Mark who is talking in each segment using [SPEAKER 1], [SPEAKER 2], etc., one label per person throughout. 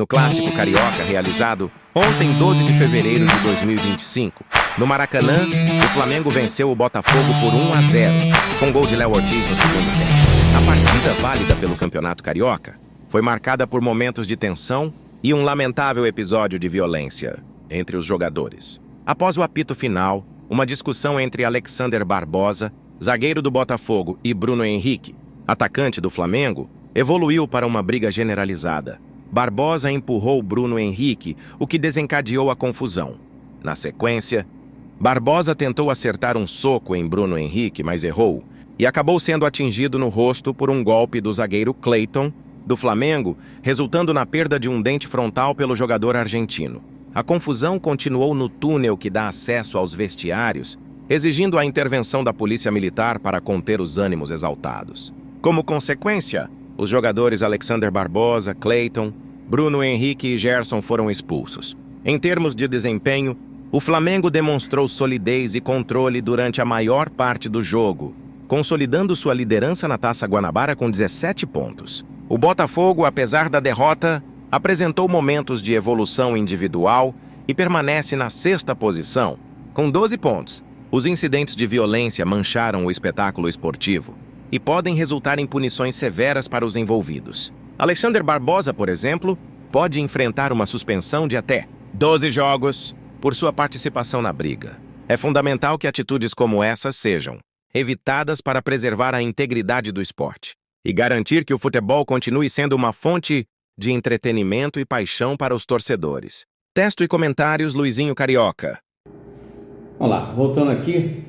[SPEAKER 1] no Clássico Carioca realizado ontem, 12 de fevereiro de 2025. No Maracanã, o Flamengo venceu o Botafogo por 1-0, com gol de Léo Ortiz no segundo tempo. A partida, válida pelo Campeonato Carioca, foi marcada por momentos de tensão e um lamentável episódio de violência entre os jogadores. Após o apito final, uma discussão entre Alexander Barbosa, zagueiro do Botafogo, e Bruno Henrique, atacante do Flamengo, evoluiu para uma briga generalizada. Barbosa empurrou Bruno Henrique, o que desencadeou a confusão. Na sequência, Barbosa tentou acertar um soco em Bruno Henrique, mas errou, e acabou sendo atingido no rosto por um golpe do zagueiro Clayton, do Flamengo, resultando na perda de um dente frontal pelo jogador argentino. A confusão continuou no túnel que dá acesso aos vestiários, exigindo a intervenção da polícia militar para conter os ânimos exaltados. Como consequência, os jogadores Alexander Barbosa, Clayton, Bruno Henrique e Gerson foram expulsos. Em termos de desempenho, o Flamengo demonstrou solidez e controle durante a maior parte do jogo, consolidando sua liderança na Taça Guanabara com 17 pontos. O Botafogo, apesar da derrota, apresentou momentos de evolução individual e permanece na sexta posição, com 12 pontos. Os incidentes de violência mancharam o espetáculo esportivo e podem resultar em punições severas para os envolvidos. Alexander Barbosa, por exemplo, pode enfrentar uma suspensão de até 12 jogos por sua participação na briga. É fundamental que atitudes como essas sejam evitadas para preservar a integridade do esporte e garantir que o futebol continue sendo uma fonte de entretenimento e paixão para os torcedores. Texto e comentários, Luizinho Carioca.
[SPEAKER 2] Olá, voltando aqui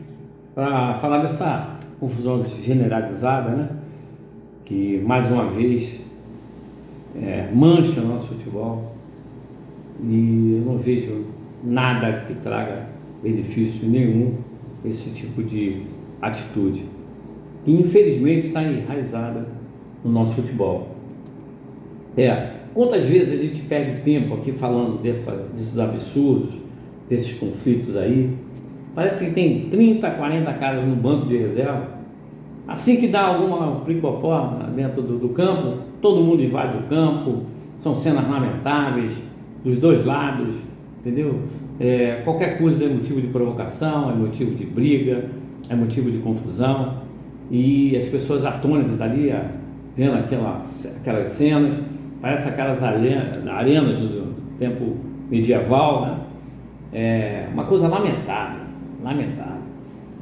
[SPEAKER 2] para falar dessa confusão generalizada, né? Que mais uma vez mancha o nosso futebol, e eu não vejo nada que traga benefício nenhum esse tipo de atitude, que infelizmente está enraizada no nosso futebol. Quantas vezes a gente perde tempo aqui falando desses absurdos, desses conflitos aí? Parece que tem 30, 40 caras no banco de reserva. Assim que dá alguma pricopó dentro do campo, todo mundo invade o campo. São cenas lamentáveis dos dois lados, entendeu? Qualquer coisa é motivo de provocação, é motivo de briga, é motivo de confusão. E as pessoas atônitas ali, vendo aquelas cenas, parece aquelas arenas do tempo medieval, né? É uma coisa lamentável.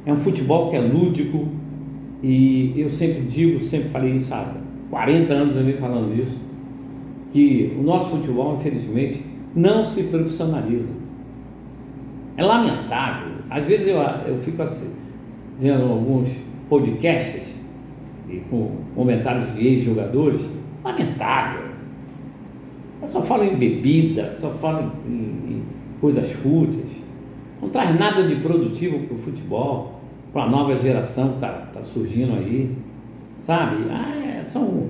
[SPEAKER 2] É um futebol que é lúdico, e eu sempre digo, sempre falei isso há 40 anos, eu venho falando isso, que o nosso futebol, infelizmente, não se profissionaliza. É lamentável. Às vezes eu fico assim, vendo alguns podcasts com comentários de ex-jogadores, lamentável. Eu só falo em bebida, só falo em coisas fúteis. Não traz nada de produtivo para o futebol, para a nova geração que está surgindo aí, sabe? São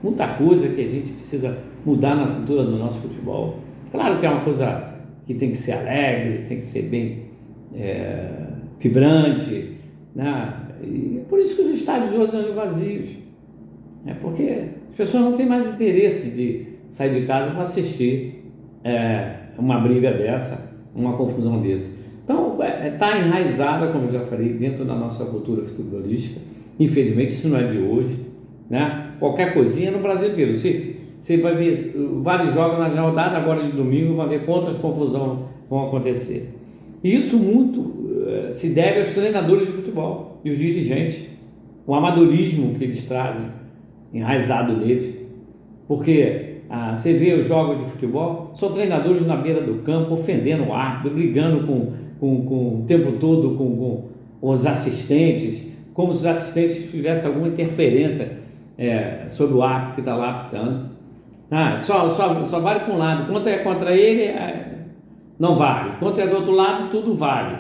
[SPEAKER 2] muita coisa que a gente precisa mudar na cultura do nosso futebol. Claro que é uma coisa que tem que ser alegre, tem que ser bem vibrante, né? E por isso que os estádios hoje andam vazios. Porque as pessoas não têm mais interesse de sair de casa para assistir uma briga dessa, uma confusão dessa. Então, está enraizada, como eu já falei, dentro da nossa cultura futebolística. Infelizmente, isso não é de hoje, né? Qualquer coisinha no Brasil inteiro. Você vai ver vários jogos na rodada agora de domingo, vai ver quantas confusões vão acontecer. E isso muito se deve aos treinadores de futebol e os dirigentes, o amadorismo que eles trazem enraizado neles. Porque você vê os jogos de futebol, são treinadores na beira do campo, ofendendo o árbitro, brigando o tempo todo com os assistentes, como se os assistentes tivessem alguma interferência sobre o árbitro que está lá apitando. Só vale para um lado. Quando é contra ele, não vale. Quando é do outro lado, tudo vale.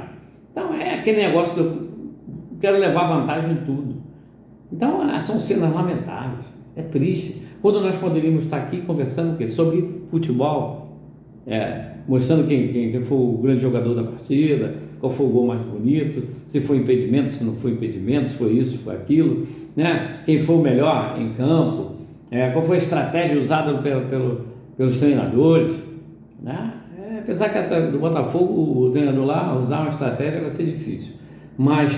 [SPEAKER 2] Então é aquele negócio de quero levar vantagem em tudo. Então são cenas lamentáveis. É triste. Quando nós poderíamos estar aqui conversando sobre futebol, mostrando quem foi o grande jogador da partida, qual foi o gol mais bonito, se foi impedimento, se não foi impedimento, se foi isso, se foi aquilo, né? Quem foi o melhor em campo, qual foi a estratégia usada pelos treinadores, né? Apesar que do Botafogo, o treinador lá usar uma estratégia vai ser difícil, mas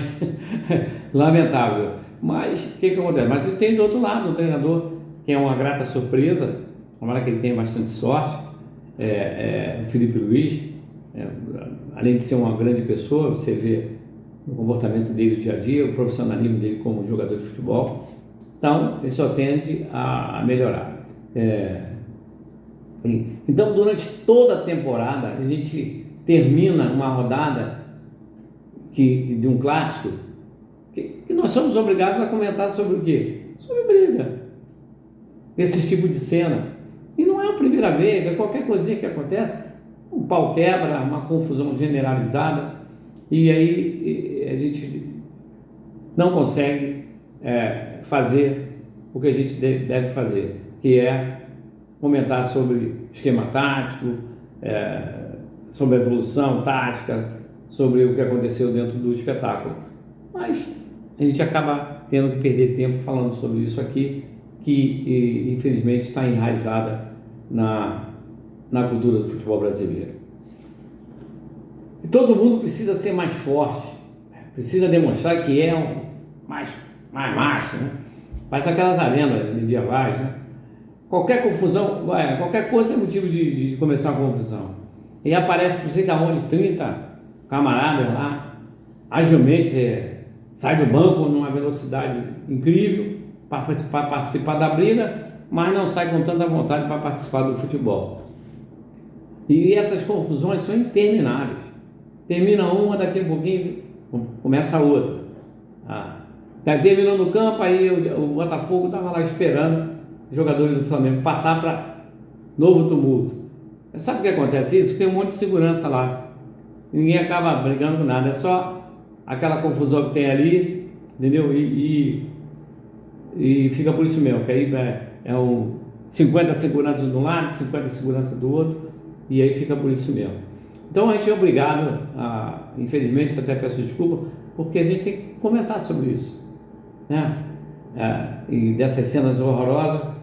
[SPEAKER 2] lamentável. Mas o que acontece? Mas tem do outro lado um treinador que é uma grata surpresa, tomara que ele tenha bastante sorte, o Felipe Luiz, além de ser uma grande pessoa, você vê o comportamento dele no dia a dia, o profissionalismo dele como jogador de futebol, então ele só tende a melhorar. Então, durante toda a temporada, a gente termina uma rodada de um clássico que nós somos obrigados a comentar sobre o quê? Sobre briga, esse tipo de cena. E não é a primeira vez, é qualquer coisinha que acontece, um pau quebra, uma confusão generalizada, e aí a gente não consegue fazer o que a gente deve fazer, que é comentar sobre esquema tático, sobre a evolução tática, sobre o que aconteceu dentro do espetáculo. Mas a gente acaba tendo que perder tempo falando sobre isso aqui, que infelizmente está enraizada na cultura do futebol brasileiro. E todo mundo precisa ser mais forte, precisa demonstrar que é mais macho, né? Faz aquelas arenas medievais, né? Qualquer confusão, qualquer coisa é motivo de começar uma confusão. E aparece, não sei de onde, 30 camaradas lá, agilmente sai do banco numa velocidade incrível para participar da briga, mas não sai com tanta vontade para participar do futebol. E essas confusões são intermináveis. Termina uma, daqui a pouquinho começa a outra. Terminou no campo, aí o Botafogo estava lá esperando os jogadores do Flamengo passar para novo tumulto. Sabe o que acontece isso? Tem um monte de segurança lá. Ninguém acaba brigando com nada. É só aquela confusão que tem ali, entendeu? E fica por isso mesmo, que aí é 50 seguranças de um lado, 50 seguranças do outro, e aí fica por isso mesmo. Então a gente é obrigado infelizmente, até peço desculpa, porque a gente tem que comentar sobre isso, né? E dessas cenas horrorosas,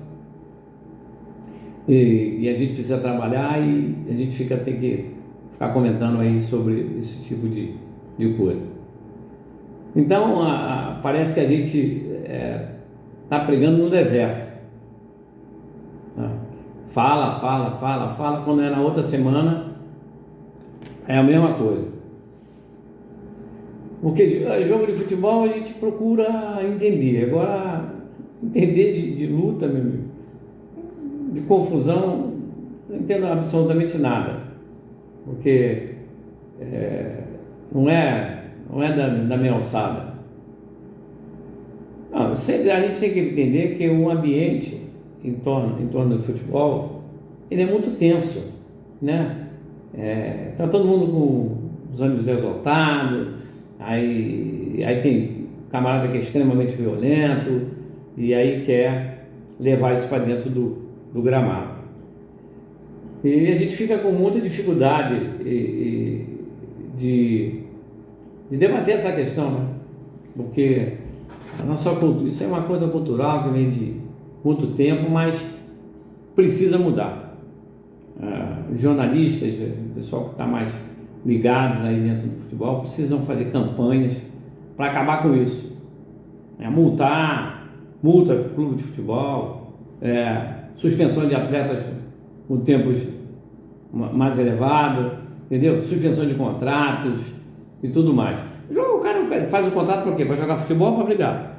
[SPEAKER 2] e a gente precisa trabalhar, e a gente tem que ficar comentando aí sobre esse tipo de coisa. Então parece que a gente está pregando no deserto. Fala, quando é na outra semana é a mesma coisa. Porque jogo de futebol a gente procura entender. Agora, entender de luta, meu amigo, de confusão, não entendo absolutamente nada. Porque não é da minha alçada. Não, sempre a gente tem que entender que o ambiente em torno do futebol, ele é muito tenso, né? Tá todo mundo com os ânimos exaltados, aí tem camarada que é extremamente violento, e aí quer levar isso para dentro do gramado. E a gente fica com muita dificuldade de debater essa questão, né? Porque a nossa cultura, isso é uma coisa cultural que vem de muito tempo, mas precisa mudar. Jornalistas, o pessoal que está mais ligados aí dentro do futebol, precisam fazer campanhas para acabar com isso. Multa clube de futebol, suspensão de atletas com tempos mais elevados, entendeu? Suspensão de contratos e tudo mais. O cara faz o contrato para quê? Para jogar futebol ou para brigar?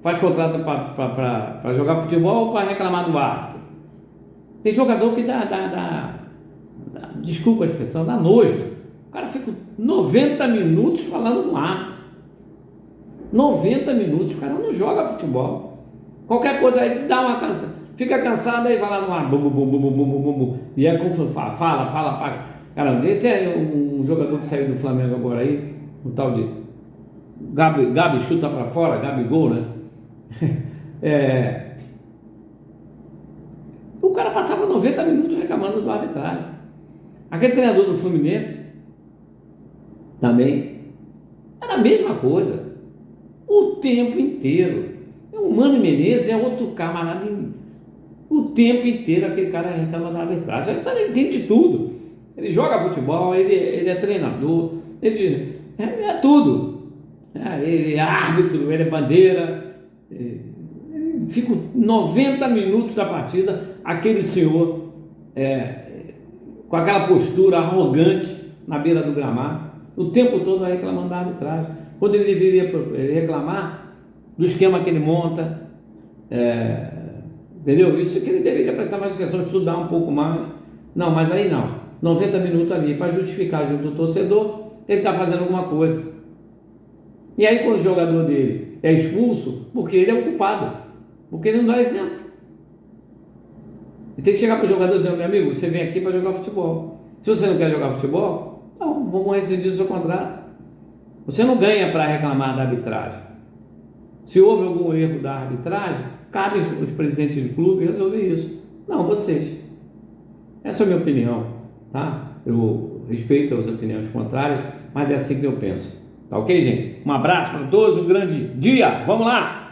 [SPEAKER 2] Faz contrato para jogar futebol ou para reclamar do árbitro? Tem jogador que desculpa a expressão, dá nojo. O cara fica 90 minutos falando no árbitro. 90 minutos, o cara não joga futebol. Qualquer coisa aí ele dá uma cansa, fica cansado, aí vai lá no ar, bum, bum, bum, bum, bum, bum, bum, bum, e aí fala, paga. Caramba, esse é um jogador que saiu do Flamengo agora aí, um tal de Gabi chuta pra fora, Gabigol, né? O cara passava 90 minutos reclamando do arbitragem. Aquele treinador do Fluminense também era a mesma coisa o tempo inteiro. O Mano Menezes é outro camarada O tempo inteiro aquele cara reclama da arbitragem. Ele entende de tudo. Ele joga futebol, ele é treinador, ele é tudo. Ele é árbitro, ele é bandeira. Ele fica 90 minutos da partida, aquele senhor com aquela postura arrogante na beira do gramado, o tempo todo vai reclamando da arbitragem, quando ele deveria reclamar do esquema que ele monta, entendeu? Isso que ele deveria prestar mais atenção, estudar um pouco mais. Não, mas aí não, 90 minutos ali para justificar junto ao torcedor, ele está fazendo alguma coisa. E aí quando o jogador dele é expulso, porque ele é o culpado, porque ele não dá exemplo. E tem que chegar para o jogador e dizer: meu amigo, você vem aqui para jogar futebol. Se você não quer jogar futebol, então vamos rescindir o seu contrato. Você não ganha para reclamar da arbitragem. Se houve algum erro da arbitragem, cabe os presidentes de clube resolver isso. Não, vocês. Essa é a minha opinião, tá? Eu respeito as opiniões contrárias, mas é assim que eu penso. Tá ok, gente? Um abraço para todos, um grande dia. Vamos lá!